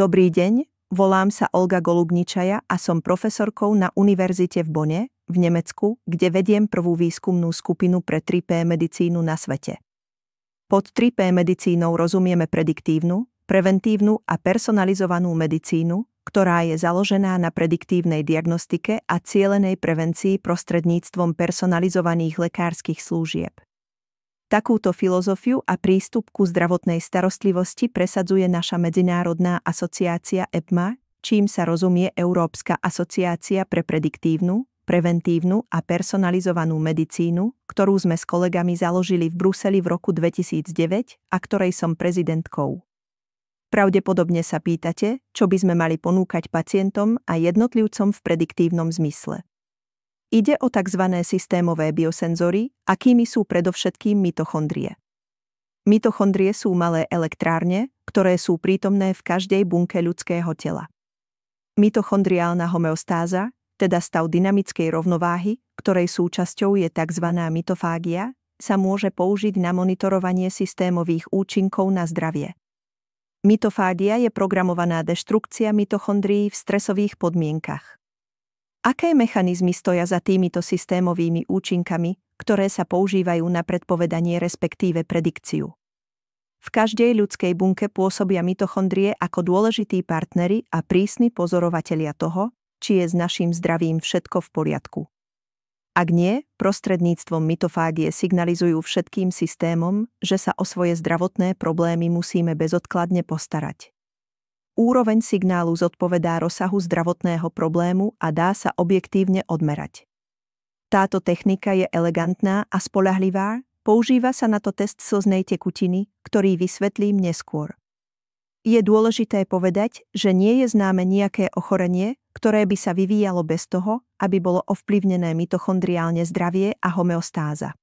Dobrý deň, volám sa Olga Golubničaja a som profesorkou na univerzite v Bonne, v Nemecku, kde vediem prvú výskumnú skupinu pre 3P medicínu na svete. Pod 3P medicínou rozumieme prediktívnu, preventívnu a personalizovanú medicínu, ktorá je založená na prediktívnej diagnostike a cielenej prevencii prostredníctvom personalizovaných lekárskych služieb. Takúto filozofiu a prístup ku zdravotnej starostlivosti presadzuje naša medzinárodná asociácia EPMA, čím sa rozumie Európska asociácia pre prediktívnu, preventívnu a personalizovanú medicínu, ktorú sme s kolegami založili v Bruseli v roku 2009 a ktorej som prezidentkou. Pravdepodobne sa pýtate, čo by sme mali ponúkať pacientom a jednotlivcom v prediktívnom zmysle. Ide o tzv. Systémové biosenzory, akými sú predovšetkým mitochondrie. Mitochondrie sú malé elektrárne, ktoré sú prítomné v každej bunke ľudského tela. Mitochondriálna homeostáza, teda stav dynamickej rovnováhy, ktorej súčasťou je tzv. Mitofágia, sa môže použiť na monitorovanie systémových účinkov na zdravie. Mitofágia je programovaná deštrukcia mitochondrií v stresových podmienkach. Aké mechanizmy stoja za týmito systémovými účinkami, ktoré sa používajú na predpovedanie respektíve predikciu? V každej ľudskej bunke pôsobia mitochondrie ako dôležití partneri a prísni pozorovatelia toho, či je s naším zdravím všetko v poriadku. Ak nie, prostredníctvom mitofágie signalizujú všetkým systémom, že sa o svoje zdravotné problémy musíme bezodkladne postarať. Úroveň signálu zodpovedá rozsahu zdravotného problému a dá sa objektívne odmerať. Táto technika je elegantná a spoľahlivá, používa sa na to test slznej tekutiny, ktorý vysvetlím neskôr. Je dôležité povedať, že nie je známe nejaké ochorenie, ktoré by sa vyvíjalo bez toho, aby bolo ovplyvnené mitochondriálne zdravie a homeostáza.